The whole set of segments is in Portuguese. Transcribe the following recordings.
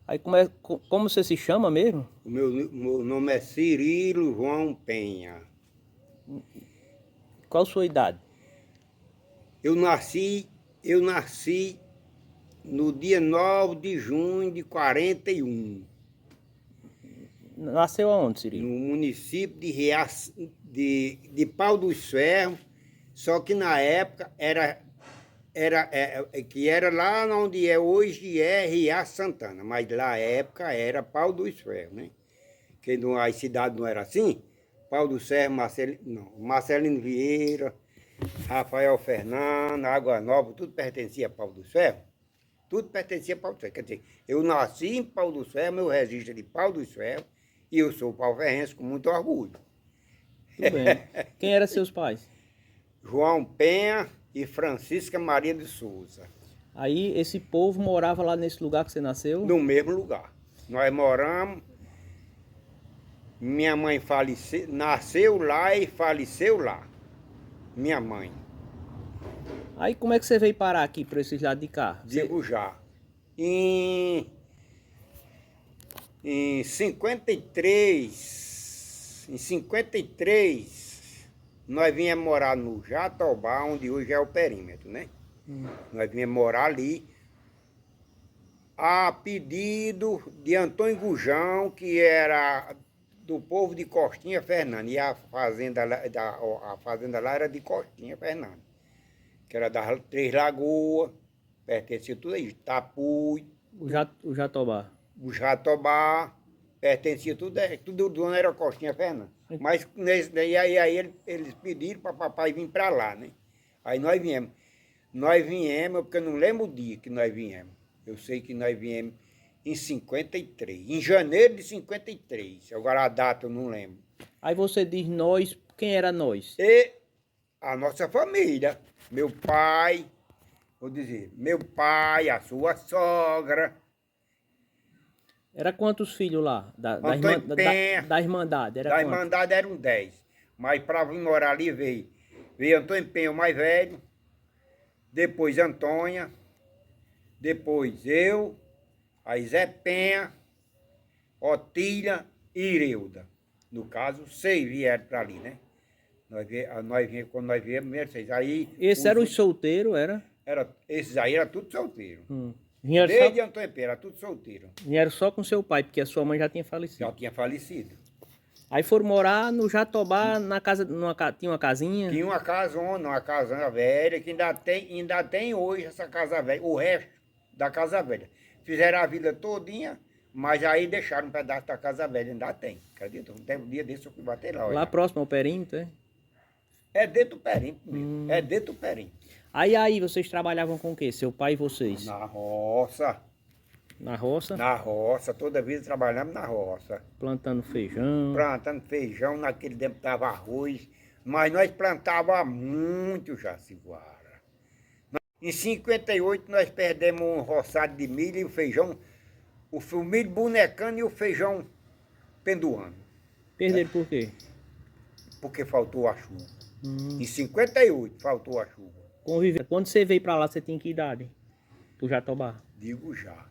Aí como você se chama mesmo? O meu nome é Cirilo João Penha. Qual a sua idade? Eu nasci no dia 9 de junho de 41, Nasceu aonde, no Cirilo? município de Pau dos Ferros, só que na época que era lá onde hoje é Riacho Santana, mas na época era Pau dos Ferros, né? Que as cidades não eram assim. Pau dos Ferros, Marcelino Vieira, Rafael Fernando, Água Nova, tudo pertencia a Pau dos Ferros. Tudo pertencia a Pau dos Ferros. Quer dizer, eu nasci em Pau dos Ferros, meu registro é de Pau dos Ferros, e eu sou pauferrense com muito orgulho. Tudo bem. Quem eram seus pais? João Penha e Francisca Maria de Souza. Aí esse povo morava lá nesse lugar que você nasceu? No mesmo lugar. Nós moramos, minha mãe nasceu lá e faleceu lá. Minha mãe, Aí como é que você veio parar aqui para esses lados de cá? digo já. Em, em 53, nós viemos morar no Jatobá, onde hoje é o perímetro, né? Nós viemos morar ali a pedido de Antônio Gujão, que era do povo de Costinha Fernando, e a fazenda lá era de Costinha Fernando, que era das Três Lagoas, pertencia tudo aí, Tapui, O Jatobá. o Jatobá, pertencia tudo do dono era Costinha Fernando. Mas nesse daí aí eles pediram para papai vir para lá, né? Aí nós viemos. Nós viemos, porque eu não lembro o dia que nós viemos. Eu sei que nós viemos em 53, em janeiro de 53. Agora a data eu não lembro. Aí você diz nós, quem era nós? E a nossa família, meu pai, vou dizer, meu pai, a sua sogra, Era quantos filhos lá? Antônio Penha, Da Irmandade? Era da quantos? Irmandade eram 10. Mas para vir morar ali veio Antônio Penha, o mais velho, depois Antônia, depois eu, aí Zé Penha, Otília e Ireuda. No caso, 6 vieram para ali, né? Quando nós viemos, primeiro 6. Aí, Esse era os solteiros, era? esses aí eram tudo solteiro. Vieram Desde só, Antônio Penha, era tudo solteiro. vieram só com seu pai, porque a sua mãe já tinha Já falecido. tinha falecido. Aí foram morar no Jatobá, na casa, tinha uma casinha? Tinha uma casona velha, que ainda tem hoje essa casa velha, o resto da casa velha. Fizeram a vida todinha, mas aí deixaram um pedaço da casa velha, ainda tem. Acredita? Um dia desse eu fui bater lá. Lá Olha. próximo ao perímetro, é? É dentro do perímetro mesmo. É dentro do perímetro. Aí vocês trabalhavam com o quê? Seu pai e vocês? Na roça. Na roça, Na roça, toda vida trabalhamos na roça. plantando feijão. Plantando feijão, naquele tempo dava arroz, mas nós plantávamos muito Jaciguara. Em 58 nós perdemos um roçado de milho e o feijão, o milho bonecando e o feijão pendoando, Perderam por quê? porque faltou a chuva. Em 58 faltou a chuva, Conviver. Quando você veio pra lá, você tinha que idade? Pro Jatobá? digo já.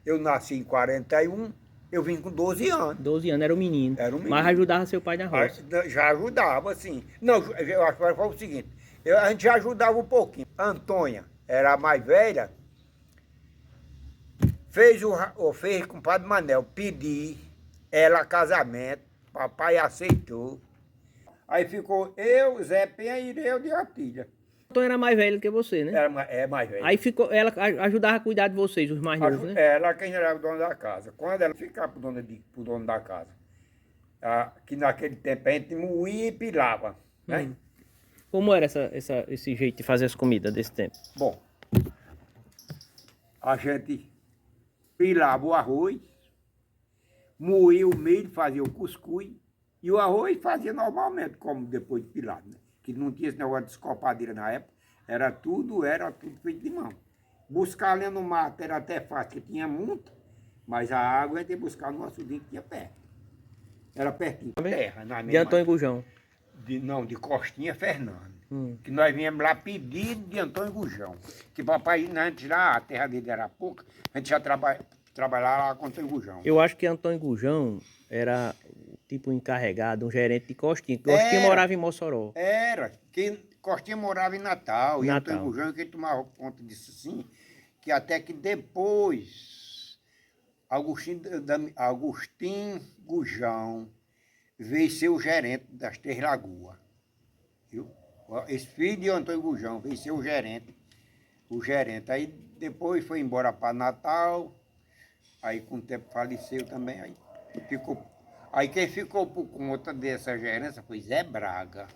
Eu nasci em 41, eu vim com 12 anos. 12 anos, era um menino. Era um menino. Mas ajudava seu pai na roça. Já ajudava, sim. Não, eu acho que foi o seguinte, a gente já ajudava um pouquinho. A Antônia era a mais velha, fez com o Padre Manel, pedi ela casamento, papai aceitou. Aí ficou eu, Zé Penha e Ireuda e Otília. Então era mais velho que você, né? É mais velha. Aí ficou, ela ajudava a cuidar de vocês, os mais novos, né? Ela quem era o dono da casa. Quando ela ficava pro dono da casa, que naquele tempo a gente moía e pilava, né? Como era esse jeito de fazer as comidas desse tempo? Bom, a gente pilava o arroz, moía o milho, fazia o cuscuz, e o arroz fazia normalmente, como depois de pilado, né? Que não tinha esse negócio de escopadeira na época, era tudo feito de mão. Buscar ali no mato era até fácil, que tinha muito, mas a água a gente ia buscar no açudinho que tinha perto. Era pertinho, terra, na De mesma... Antônio Gujão. De Costinha Fernando. Que nós viemos lá pedir de Antônio Gujão. Que papai, antes lá, a terra dele era pouca, a gente já trabalhava lá com Antônio Gujão. Eu acho que Antônio Gujão era tipo encarregado, um gerente de Costinha. Costinha Era. morava em Mossoró. Era. Quem Costinha morava em Natal. E Antônio Natal. Gujão, quem tomava conta disso assim, que até que depois, Agostinho Gujão veio ser o gerente das Três Lagoas. Viu? Esse filho de Antônio Gujão veio ser o gerente. O gerente. Aí depois foi embora para Natal. Aí com o tempo faleceu também. Aí quem ficou por conta dessa gerência foi Zé Braga.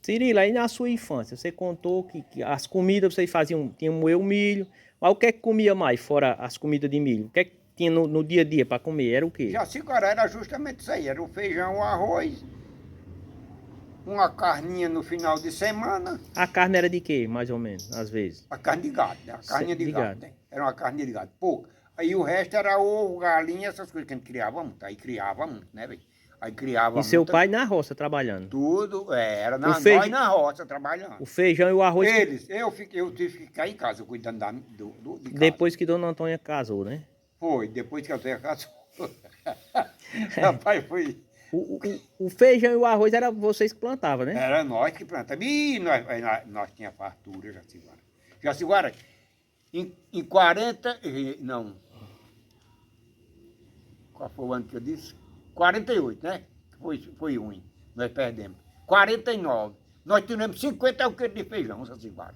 Cirilo, aí na sua infância, você contou que as comidas vocês faziam, tinham moer o milho. Mas o que é que comia mais, fora as comidas de milho? O que é que tinha no dia a dia para comer? Era o quê? Jaci-Guará era justamente isso aí. Era o feijão, o arroz, uma carninha no final de semana. A carne era de quê, mais ou menos, às vezes? A carne de gado, né? A carne de De gado, gado. né? Era uma carne de gado, pouco. Aí o resto era ovo, galinha, essas coisas que a gente criava muito. Aí criava muito, né, velho? Aí criava E seu muito. pai na roça trabalhando? Tudo, era O feijão- nós na roça trabalhando. O feijão e o arroz Eu tive que ficar em casa cuidando de casa. depois que Dona Antônia casou, né? Foi, depois que eu tenho casa. Rapaz, foi. O feijão e o arroz era vocês que plantavam, né? Era nós que plantamos. E nós tínhamos fartura, Jaciguara. Jaciguara, em 40. Não. Qual foi o ano que eu disse? 48, né? Foi ruim. Nós perdemos. 49. Nós tivemos 50 alqueires de feijão, Jaciguara.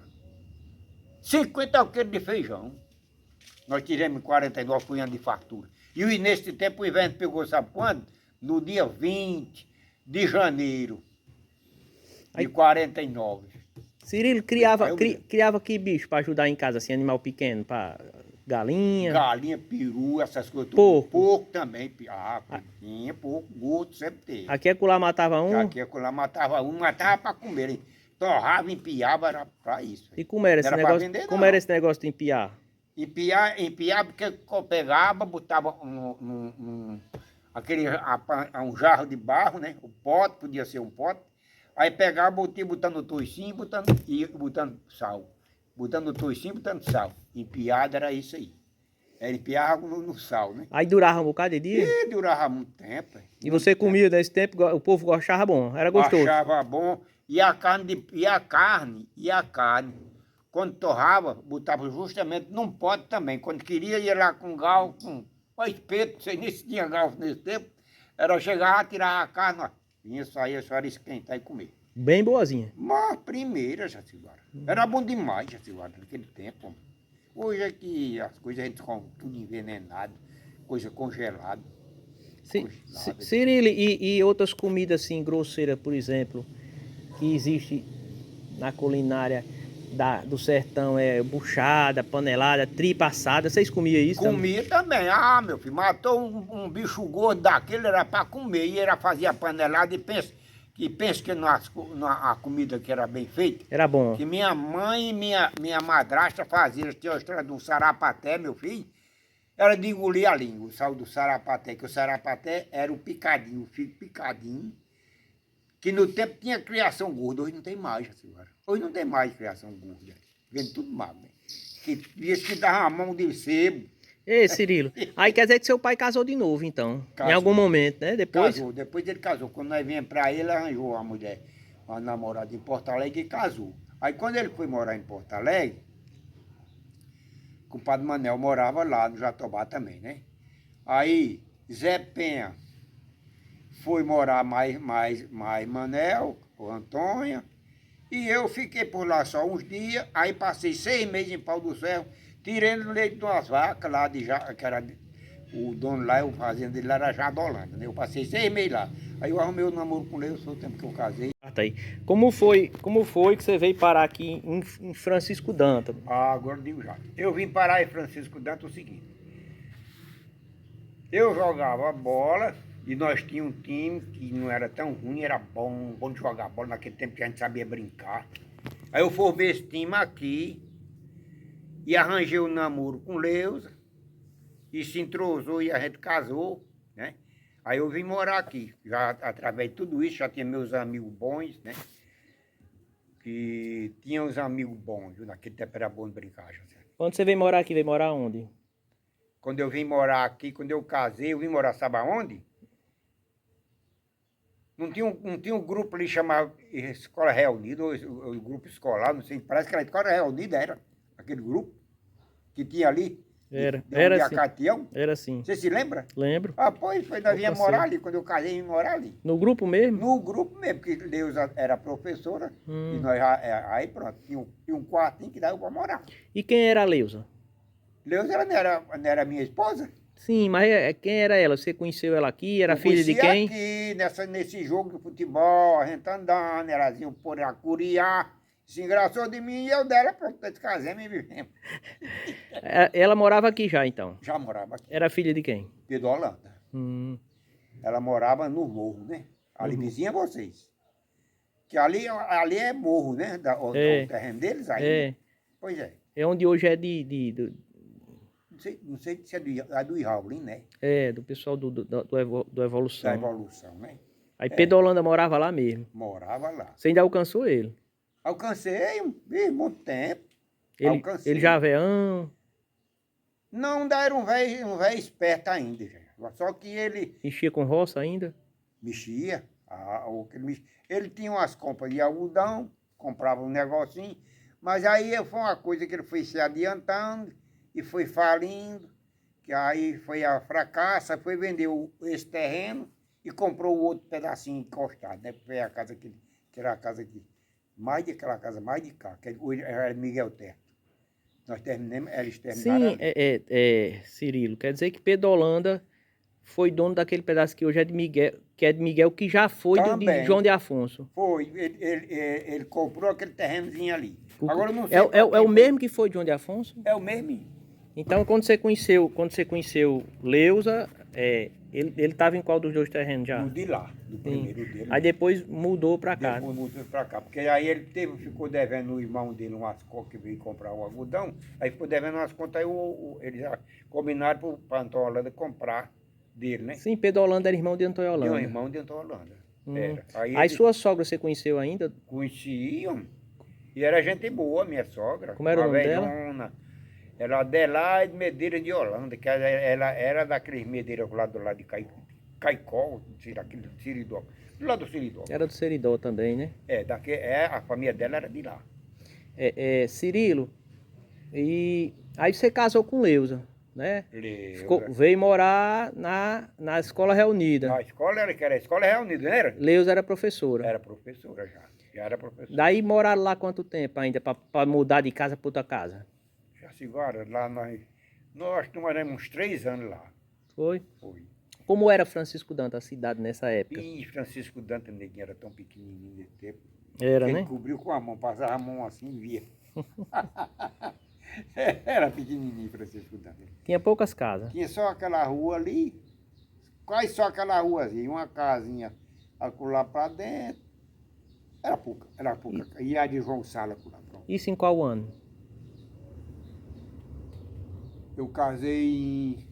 50 alqueires de feijão. Nós tivemos em 49, foi ano de fartura. E nesse tempo o inverno pegou, sabe quando? No dia 20 de janeiro de 49. Cirilo criava que bicho para ajudar em casa, assim, animal pequeno, para galinha? Galinha, peru, essas coisas. Tudo. Porco. Porco também. Tinha porco, gordo, sempre teve. Aqui é acolá matava um. Aqui lá matava um, matava para comer. Hein? Torrava, empiava, era para isso. E como era esse Não era negócio? pra vender, Como não. era esse negócio de empiar? Empiar porque eu pegava, botava um jarro de barro, né? O pote, podia ser um pote. Aí pegava, botando o toicinho e botando sal. Botando o toicinho, botando sal. Empiada era isso aí. Era empiava no sal, né? Aí durava um bocado de dia? E durava muito tempo. E você comia nesse tempo, o povo gostava bom, era gostoso. Achava bom. E a carne, quando torrava, botava justamente num pote também. Quando queria, ia lá com gal, com espeto, não sei nem se tinha gal nesse tempo. Era chegar, tirar a carne, ó, vinha sair, a senhora esquentar e comer. Bem boazinha. Mas primeira, Jaciguara. Era bom demais, Jaciguara, naquele tempo. Hoje é que as coisas a gente come tudo envenenado, coisa congelada. Cirilo, e outras comidas assim, grosseiras, por exemplo, que existe na culinária do sertão, buchada, panelada, tripa assada, vocês comiam isso? Comia também. Meu filho, matou um bicho gordo daquele, era para comer. E era fazer a panelada e pensa que a comida que era bem feita. Era bom. Que minha mãe e minha madrasta faziam. Tinha a história do sarapaté, meu filho. Era de engolir a língua, o sal do sarapaté, que o sarapaté era o picadinho, o figo picadinho. Que no tempo tinha criação gorda, hoje não tem mais, senhora. Hoje não tem mais criação gorda. Vende tudo mal, né? Que dava uma mão de sebo. Ei, Cirilo, aí quer dizer que seu pai casou de novo, então. Casou. Em algum momento, né? Depois. Casou, depois ele casou. Quando nós viemos para ele, arranjou uma mulher, uma namorada em Porto Alegre e casou. Aí quando ele foi morar em Porto Alegre, o compadre Manel morava lá no Jatobá também, né? Aí Zé Penha foi morar mais Manel, o Antônio, e eu fiquei por lá só uns dias, aí passei 6 meses em Pau do Céu, tirando leite de umas vacas lá, que era o dono lá, o fazenda dele era Jadolândia, né? Eu passei 6 meses lá. Aí eu arrumei o namoro com ele, foi o tempo que eu casei. Aí. Como foi que você veio parar aqui em Francisco Dantas? Agora eu digo já. Eu vim parar em Francisco Dantas o seguinte. Eu jogava bola e nós tínhamos um time que não era tão ruim, era bom de jogar bola naquele tempo que a gente sabia brincar. Aí eu formei esse time aqui e arranjei um namoro com Leusa e se entrosou e a gente casou, né? Aí eu vim morar aqui, já através de tudo isso, já tinha meus amigos bons, né? que tinha uns amigos bons, viu? Naquele tempo era bom de brincar, José. Quando você veio morar aqui, veio morar onde? Quando eu vim morar aqui, quando eu casei, eu vim morar, sabe aonde? Não tinha um grupo ali chamado Escola Reunida, ou o grupo escolar, não sei, parece que era Escola Reunida, era aquele grupo que tinha ali, Era onde é a assim. Catião. Era assim. Você se lembra? Lembro. Ah, pois, foi, nós vinha morar ali, quando eu casei, vim morar ali. No grupo mesmo? No grupo mesmo, porque Deus era professora, e nós aí pronto, tinha um quartinho que dava para morar. E quem era a Leusa? Deus não era minha esposa? Sim, mas quem era ela? Você conheceu ela aqui? Era Eu filha de conheci quem? aqui, nesse jogo de futebol, a gente andando, erazinho por Acuriá, se engraçou de mim e eu dela, pronto, nós casamos e vivemos. Ela morava aqui já, então? Já morava aqui, Era filha de quem? Pedro Holanda. Hum. Ela morava no morro, né? Ali vizinha a vocês. Que ali é morro, né? O terreno deles aí. É. Né? Pois é. É onde hoje é Não sei se é do Iraulin, né? do pessoal do Evolução. Da Evolução, né? Aí Pedro Holanda morava lá mesmo. Morava lá. Você ainda alcançou ele? Alcancei muito tempo. Ele já veão. Não, ainda era um velho esperto ainda, já. Só que ele Mexia com roça ainda? mexia. Ele tinha umas compras de algodão, comprava um negocinho, mas aí foi uma coisa que ele foi se adiantando e foi falindo, que aí foi a fracassa, foi vender esse terreno e comprou o outro pedacinho encostado, né? Foi a casa que era a casa que mais de aquela casa, mais de cá, que hoje era Miguel Terto. Nós terminamos, eles terminaram. Sim, Cirilo. Quer dizer que Pedro Holanda foi dono daquele pedaço que hoje é de Miguel, que já foi de João de Afonso. Foi, ele comprou aquele terrenozinho ali. Agora eu não sei. É o mesmo que foi de João de Afonso? É o mesmo. Então, quando você conheceu Leusa, ele estava em qual dos dois terrenos já? Do de lá, do primeiro dele. Aí depois mudou para cá. Depois mudou para cá, porque aí ele ficou devendo o irmão dele umas contas que veio comprar o algodão, aí ficou devendo umas contas, aí eles já combinaram para Antônio Holanda comprar dele, né? Sim, Pedro Holanda era irmão de Antônio Holanda. Meu irmão de Antônio Holanda. Era. Aí sua sogra você conheceu ainda? Conheciam, e era gente boa, minha sogra. Como era o nome dela? Era Adelaide Medeiros de Holanda, que ela era daqueles medeiros lá do lado de Caicó, aquele Seridó. Do lado do Seridó. Era do Seridó também, né? A família dela era de lá. Cirilo, e aí você casou com Leusa, né? Leusa. Veio morar na Escola Reunida. Na escola que era a Escola Reunida, não era? Leusa era professora. Era professora já. Já era professora. Daí moraram lá quanto tempo ainda, para mudar de casa para outra casa? Agora, lá nós moramos uns 3 anos lá. Foi? Foi. Como era Francisco Dantas, a cidade nessa época? E Francisco Dantas, neguinho, era tão pequenininho nesse tempo. Era, ele né? cobriu com a mão, passava a mão assim e via. Era pequenininho Francisco Dantas. Tinha poucas casas. Tinha só aquela rua ali, quase só aquela ruazinha, uma casinha acolá para dentro. Era pouca. E a de João Sala acolá, pronto. Isso em qual ano? Eu casei em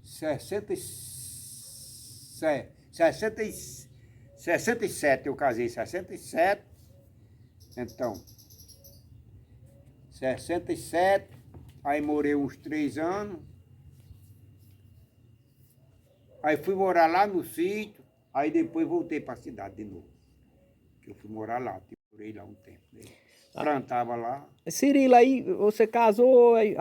67, eu casei em 67. Então, 67, aí morei uns 3 anos. Aí fui morar lá no sítio, aí depois voltei para a cidade de novo. Eu fui morar lá, morei lá um tempo. Né? Plantava lá. Cirilo, aí você casou, aí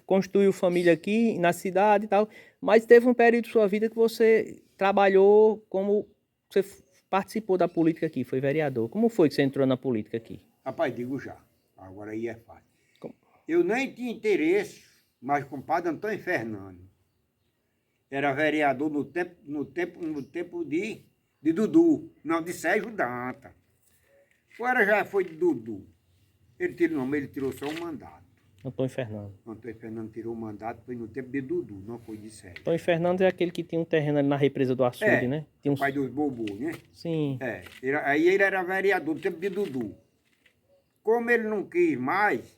construiu família aqui na cidade e tal, mas teve um período de sua vida que você trabalhou você participou da política aqui, foi vereador. Como foi que você entrou na política aqui? Rapaz, digo já, agora aí é fácil. Como? Eu nem tinha interesse, mas com o padre Antônio Fernando. Era vereador no tempo de Dudu, não, de Sérgio Danta. Agora já foi de Dudu. Ele tirou só um mandato. Antônio Fernando. Antônio Fernando tirou o mandato, foi no tempo de Dudu, não foi de Sérgio. Antônio Fernando é aquele que tinha um terreno ali na represa do açude, né? Tinha pai dos bobos, né? Sim. Aí ele era vereador no tempo de Dudu. Como ele não quis mais,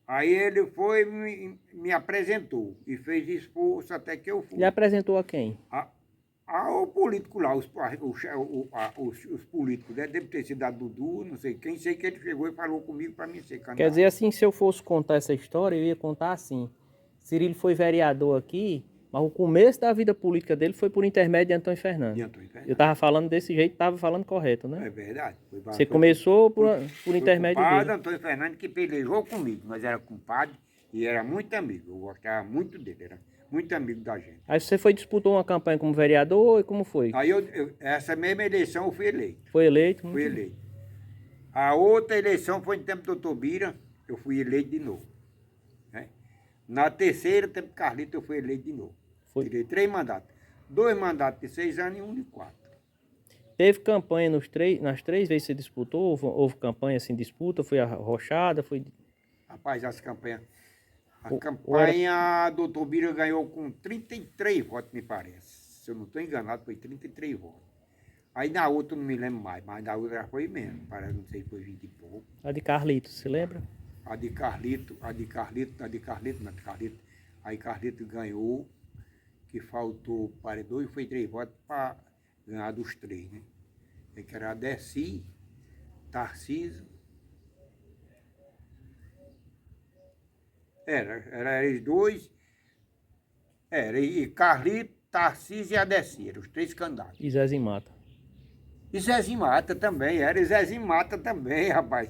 aí ele me apresentou e fez esforço até que eu fui. Ele apresentou a quem? O político lá, os políticos, né? Deve ter sido a Dudu, não sei quem, sei que ele chegou e falou comigo para mim ser candidato. Quer dizer assim, se eu fosse contar essa história, eu ia contar assim. Cirilo foi vereador aqui, mas o começo da vida política dele foi por intermédio de Antônio Fernandes. Eu estava falando desse jeito, estava falando correto, né? É verdade. Você começou por intermédio dele. Antônio Fernandes que pelejou comigo, nós era compadre e era muito amigo, eu gostava muito dele, era muito amigo da gente. Aí você disputou uma campanha como vereador e como foi? Aí essa mesma eleição eu fui eleito. Foi eleito? Fui eleito. A outra eleição foi no tempo do Doutor Bira, eu fui eleito de novo. Né? Na terceira, tempo do Carlito, eu fui eleito de novo. Tirei 3 mandatos. 2 mandatos de 6 anos e 1 de 4. Teve campanha nas 3 vezes que você disputou? Houve campanha assim, disputa? Foi arrochada? Foi... Rapaz, as campanhas... A campanha do Doutor Bira ganhou com 33 votos, me parece. Se eu não estou enganado, foi 33 votos. Aí na outra, não me lembro mais, mas na outra já foi menos. Parece, não sei, foi 20 e pouco. A de Carlito, você lembra? A de Carlito. Aí Carlito ganhou, que faltou para 2, foi 3 votos para ganhar dos 3, né? Que era Deci, Tarcísio. Era os 2. E Carlito, Tarcísio e Adeci, eram os 3 candidatos. E Zezinho Mata. E Zezinho Mata também, era. E Zezinho Mata também, rapaz.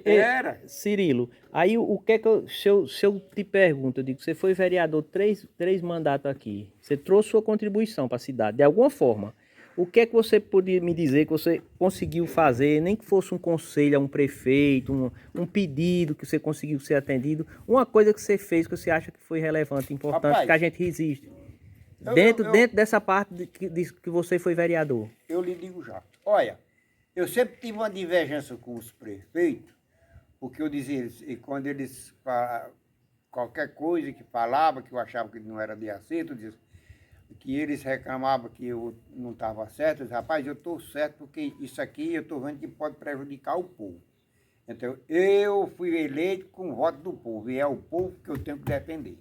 Era. Cirilo, aí o que é que se eu te pergunto, eu digo, você foi vereador 3 mandatos aqui, você trouxe sua contribuição para a cidade, de alguma forma. O que é que você podia me dizer que você conseguiu fazer, nem que fosse um conselho a um prefeito, um pedido que você conseguiu ser atendido, uma coisa que você fez que você acha que foi relevante, importante, rapaz, que a gente resiste. Dentro dessa parte de que você foi vereador. Eu lhe digo já. Olha, eu sempre tive uma divergência com os prefeitos, porque eu dizia, e quando eles qualquer coisa que falava, que eu achava que não era de acerto, eu dizia, que eles reclamavam que eu não estava certo, eu disse, rapaz, eu estou certo porque isso aqui eu estou vendo que pode prejudicar o povo. Então, eu fui eleito com o voto do povo, e é o povo que eu tenho que defender.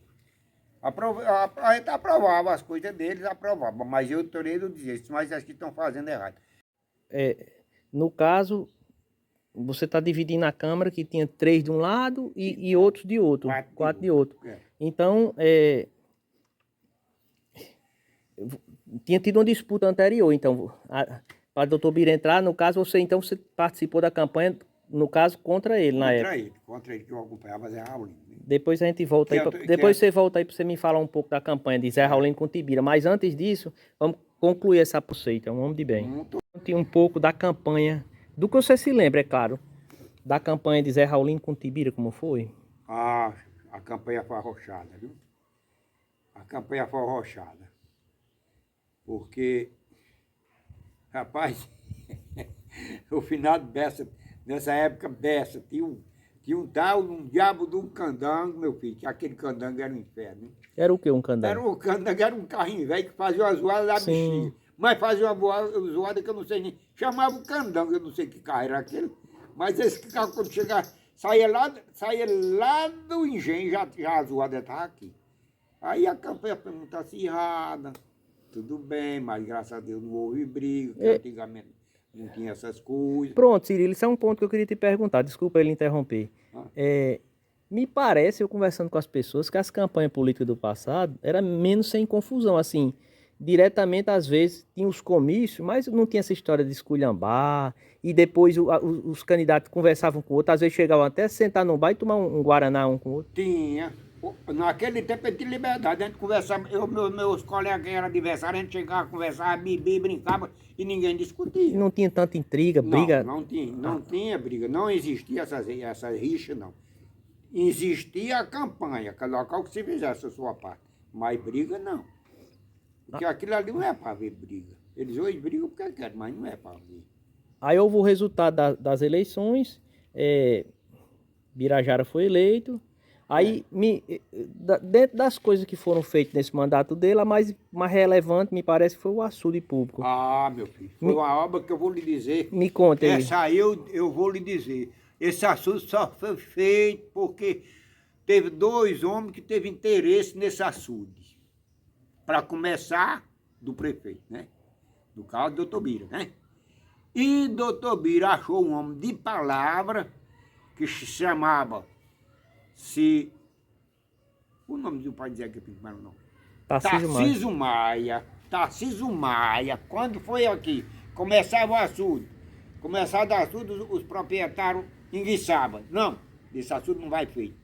A gente aprovava as coisas deles, aprovava, mas eu torei de dizer, mas acho que estão fazendo errado. No caso, você está dividindo a Câmara, que tinha 3 de um lado e outros de outro, 4 de outro. Então, tinha tido uma disputa anterior, então, para o doutor Bira entrar, no caso, você participou da campanha, no caso, contra ele, na época. Contra ele, que eu acompanhava Zé Raulino. Depois a gente volta aí, depois você volta aí para você me falar um pouco da campanha de Zé Raulino com Tibira, mas antes disso, vamos concluir essa poceita, é um homem de bem. Conte um pouco da campanha, do que você se lembra, é claro, da campanha de Zé Raulino com Tibira, como foi? A campanha foi arrochada, viu? A campanha foi arrochada. Porque, rapaz, o finado Bessa, nessa época Bessa, tinha um diabo de um candango, meu filho, que aquele candango era um inferno. Hein? Era o que um candango? Era um candango, era um carrinho velho que fazia uma zoada da bichinha. Mas fazia uma zoada que eu não sei nem, chamava o candango, eu não sei que carro era aquele. Mas esse carro, quando chegava, saía lá do engenho, já a zoada estava aqui. Aí a campanha foi muito acirrada. Tudo bem, mas graças a Deus não houve briga, porque antigamente não tinha essas coisas. Pronto, Cirilo, isso é um ponto que eu queria te perguntar, desculpa ele interromper. Me parece, eu conversando com as pessoas, que as campanhas políticas do passado eram menos sem confusão, assim, diretamente às vezes tinha os comícios, mas não tinha essa história de esculhambar, e depois os candidatos conversavam com o outro, às vezes chegavam até a sentar no bar e tomar um guaraná um com o outro. Tinha. Naquele tempo a gente tinha liberdade, a gente conversava, meus colegas que eram adversários, a gente chegava, conversava, bebia, brincava e ninguém discutia. E não tinha tanta intriga, briga? Não tinha briga, não existia essa rixa, não. Existia a campanha, cada local que se fizesse a sua parte, mas briga não. Porque aquilo ali não é para ver briga. Eles hoje brigam porque querem, mas não é para ver. Aí houve o resultado das eleições, Birajara foi eleito. Aí, dentro das coisas que foram feitas nesse mandato dele, a mais relevante, me parece, foi o açude público. Ah, meu filho, foi uma obra que eu vou lhe dizer. Me conta aí. Essa aí eu vou lhe dizer. Esse açude só foi feito porque teve 2 homens que teve interesse nesse açude. Para começar, do prefeito, né? No caso, doutor Bira, né? E doutor Bira achou um homem de palavra que se chamava, o nome do pai dizer aqui, como era o nome? Tarcísio Maia. Tarcísio Maia. Tarcísio Maia. Quando foi aqui, começava o açude. Começava o açude, os proprietários enguiçavam. Não, esse açude não vai feito.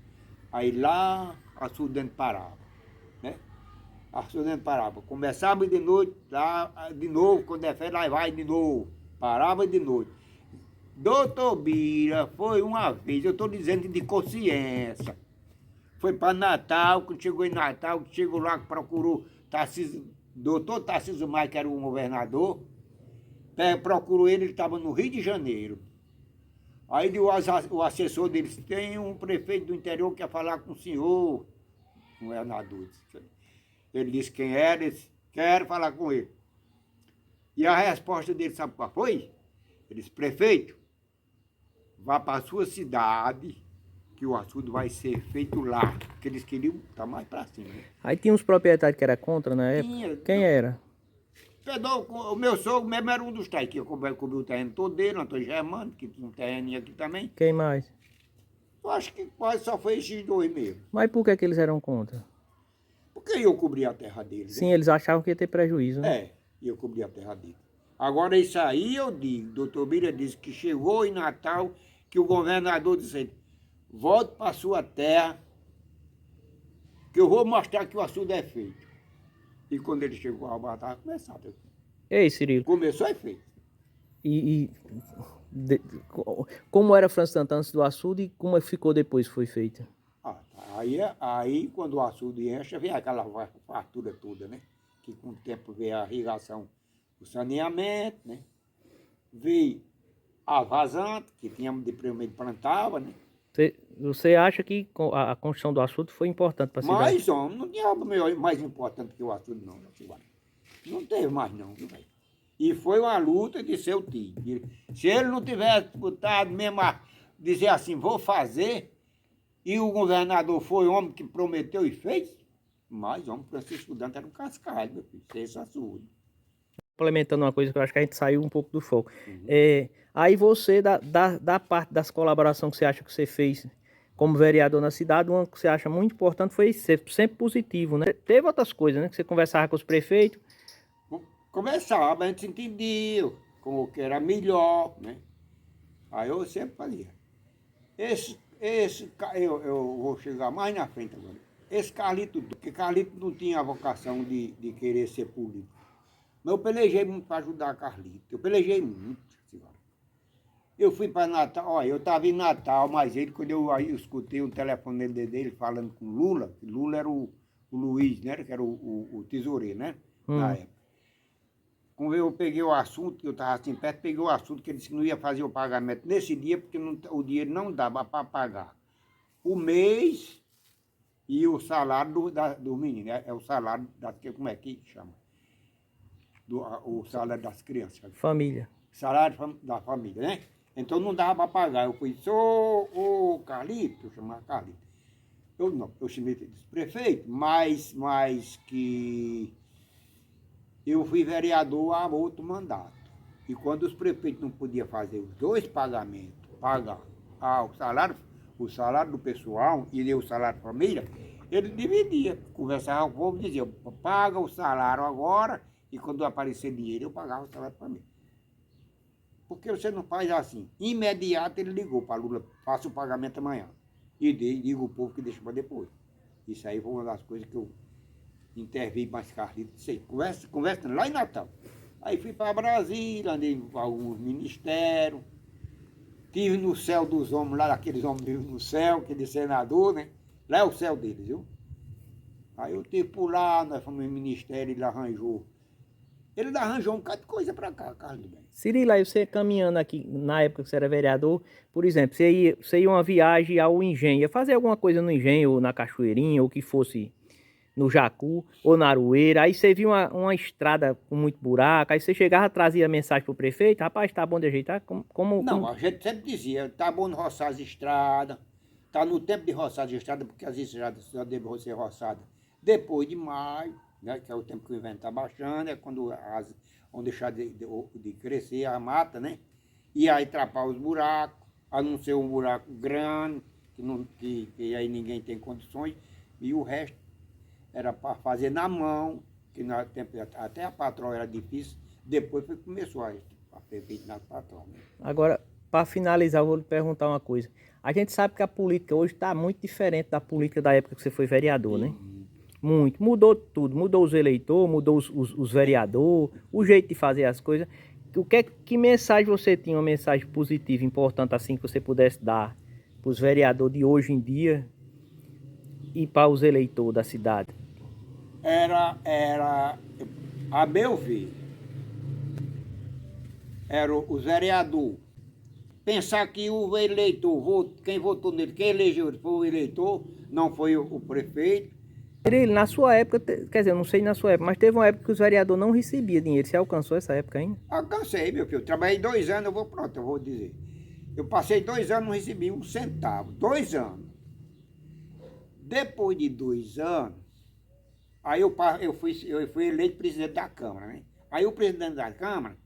Aí lá, açude dentro parava, né? Açude dentro parava. Começava de noite, lá de novo, quando é férias, lá vai de novo. Parava de noite. Doutor Bira foi uma vez, eu estou dizendo de consciência. Foi para Natal, quando chegou em Natal, chegou lá, procurou doutor Tarcísio Maia, que era o governador, procurou ele estava no Rio de Janeiro. Aí o assessor dele disse, tem um prefeito do interior que quer falar com o senhor, o governador. Ele disse quem era, ele disse, quero falar com ele. E a resposta dele, sabe qual foi? Ele disse, prefeito, vá para a sua cidade, que o açude vai ser feito lá. Porque eles queriam estar mais para cima. Né? Aí tinha uns proprietários que era contra na época? Tinha. Quem era? O meu sogro mesmo era um dos tais, que cobriu o terreno todo dele, Antônio Germano, que tinha um terreno aqui também. Quem mais? Eu acho que quase só foi esses dois mesmo. Mas por que eles eram contra? Porque eu cobri a terra deles. Sim, eles achavam que ia ter prejuízo, né? É, eu cobri a terra deles. Agora isso aí eu digo, doutor Bira disse que chegou em Natal, que o governador disse, volte para a sua terra, que eu vou mostrar que o açude é feito. E quando ele chegou a batalha, começado. Ei, Cirilo. Começou é feito. Como era França Santana antes do açude e como ficou depois que foi feito? Aí quando o açude enche, vem aquela fartura toda, né? Que com o tempo veio a irrigação, o saneamento, né? Veio a vazante, que tínhamos de primeiro plantava, né? Você acha que a construção do açude foi importante para a cidade? Mas, homem, não tinha algo mais importante que o açude, não, não teve mais, não, viu, velho? E foi uma luta de seu tio. Se ele não tivesse disputado mesmo a dizer assim, vou fazer, e o governador foi homem que prometeu e fez, mas homem, Francisco Dantas era um cascalho, meu filho, sem esse açude. Complementando uma coisa que eu acho que a gente saiu um pouco do foco. Aí você, da parte das colaborações que você acha que você fez como vereador na cidade, uma que você acha muito importante foi ser sempre positivo, né? Teve outras coisas, né? Que você conversava com os prefeitos. Conversava, a gente se entendia como que era melhor, né? Aí eu sempre fazia. Eu vou chegar mais na frente agora. Esse Carlito, porque Carlito não tinha a vocação de querer ser político. Mas eu pelejei muito para ajudar a Carlito. Eu pelejei muito. Eu fui para Natal, olha, eu estava em Natal, mas ele, quando eu escutei um telefone dele falando com Lula, que Lula era o Luiz, né? Que era o tesoureiro, né? Na época. Quando eu peguei o assunto, que eu estava assim perto, peguei o assunto que ele disse que não ia fazer o pagamento nesse dia, porque o dinheiro não dava para pagar o mês e o salário do menino. É o salário, como é que chama? O salário das crianças. Família. Salário da família, né? Então não dava para pagar. Eu fui, ô Carlito, eu chamava Carlito. Eu chamei ele de prefeito, mas que eu fui vereador há outro mandato. E quando os prefeitos não podiam fazer os dois pagamentos, pagar o salário do pessoal e o salário da família, ele dividia. Conversava com o povo e dizia, paga o salário agora e quando aparecer dinheiro eu pagava o salário da família. Porque você não faz assim? Imediato ele ligou para Lula, faça o pagamento amanhã. E diga o povo que deixa para depois. Isso aí foi uma das coisas que eu intervi mais Carlito. Sei, conversa lá em Natal. Aí fui para Brasília, andei com alguns ministérios. Estive no céu dos homens, lá aqueles homens vivem no céu, aquele senador, né? Lá é o céu deles, viu? Aí eu estive por lá, nós fomos no ministério, ele arranjou. Ele arranjou um bocado de coisa para cá, Carlos. Cirilo, aí você caminhando aqui, na época que você era vereador, por exemplo, você ia uma viagem ao engenho, ia fazer alguma coisa no engenho, ou na Cachoeirinha, ou que fosse no Jacu, ou na Aroeira, aí você viu uma estrada com muito buraco, aí você chegava, trazia mensagem pro prefeito, rapaz, tá bom de ajeitar? Não, a gente sempre dizia, tá bom de roçar as estradas, tá no tempo de roçar as estradas, porque as estradas só devem ser roçadas depois de maio, né? Que é o tempo que o vento está baixando, é quando vão deixar de crescer a mata, né? E aí trapar os buracos, a não ser um buraco grande, que aí ninguém tem condições, e o resto era para fazer na mão, que no tempo até a patroa era difícil, depois foi que começou a ser feito na patroa. Né? Agora, para finalizar, eu vou lhe perguntar uma coisa. A gente sabe que a política hoje está muito diferente da política da época que você foi vereador, né? Muito. Mudou tudo. Mudou os eleitores, mudou os vereadores, o jeito de fazer as coisas. Que mensagem você tinha, uma mensagem positiva, importante assim, que você pudesse dar para os vereadores de hoje em dia e para os eleitores da cidade? A meu ver, era os vereadores. Pensar que o eleitor, quem votou nele, quem elegeu ele foi o eleitor, não foi o prefeito. Ele, na sua época, quer dizer, eu não sei na sua época, mas teve uma época que os vereadores não recebiam dinheiro. Você alcançou essa época ainda? Alcancei, meu filho. Trabalhei 2 anos, eu vou dizer. Eu passei 2 anos, não recebi um centavo. 2 anos. Depois de 2 anos, aí eu fui eleito presidente da Câmara, né? Aí o presidente da Câmara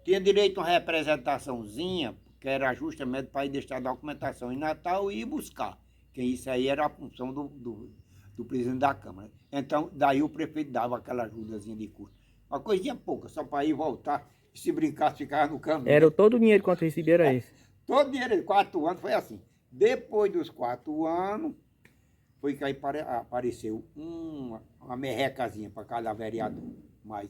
tinha direito a uma representaçãozinha, que era justamente para ir deixar a documentação em Natal e ir buscar. Que isso aí era a função do presidente da Câmara. Então, daí o prefeito dava aquela ajudazinha de custo. Uma coisinha pouca, só para ir voltar, e se brincar, ficava no caminho. Era todo o dinheiro quanto recebia era esse? Todo o dinheiro, 4 anos, foi assim. Depois dos 4 anos, foi que aí apareceu uma merrecazinha para cada vereador. Mas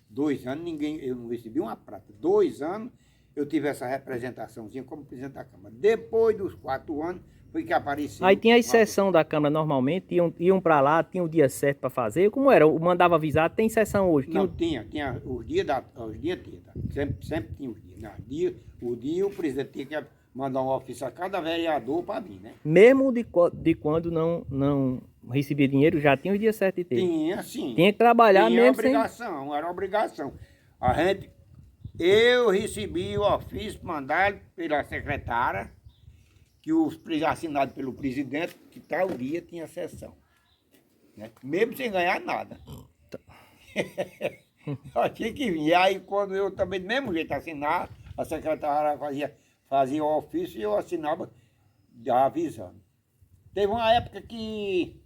2 anos, eu não recebi uma prata. 2 anos, eu tive essa representaçãozinha como presidente da Câmara. Depois dos 4 anos, foi que apareceu. Aí tinha a sessão da Câmara normalmente, iam para lá, tinha o dia certo para fazer. Como era? Eu mandava avisar, tem sessão hoje? Não, tinha os dias tinha, tá? Sempre tinha os dias. O dia o presidente tinha que mandar um ofício a cada vereador para vir, né? Mesmo de quando não recebia dinheiro, já tinha os dias certos de ter? Tinha, sim. Tinha que trabalhar tinha mesmo obrigação, era obrigação. Eu recebi o ofício mandado pela secretária, que assinado pelo presidente, que tal dia tinha sessão. Né? Mesmo sem ganhar nada. Eu tinha que vir. E aí, quando eu também, do mesmo jeito, assinar, a secretária fazia o ofício e eu assinava avisando. Teve uma época que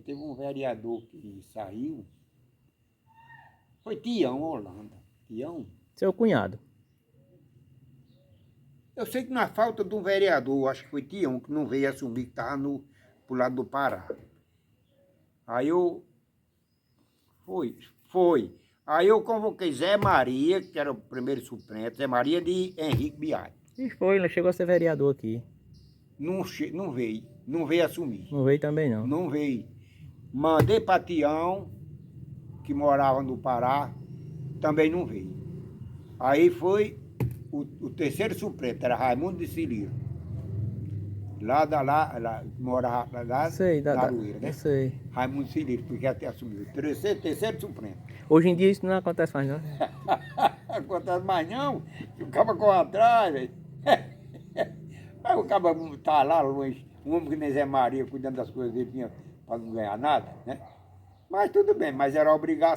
teve um vereador que saiu, foi Tião Holanda. Tião. Seu cunhado. Eu sei que na falta de um vereador, acho que foi Tião, que não veio assumir, que estava pro lado do Pará. Aí Foi. Aí eu convoquei Zé Maria, que era o primeiro suplente, Zé Maria de Henrique Biagi. E foi, ele chegou a ser vereador aqui. Não veio assumir. Não veio também não. Não veio. Mandei para Tião, que morava no Pará, também não veio. Aí foi o terceiro suplente, era Raimundo de Cirilo. Morava lá na Arueira, né? Sei. Raimundo Cirilo, porque até assumiu. Terceiro suplente. Hoje em dia isso não acontece mais, não? Acontece mais não, que o cabo corre atrás, velho. Aí o cabo tá lá longe, um homem que nem Zé Maria, cuidando das coisas dele, para não ganhar nada, né? Mas tudo bem, mas era obrigação.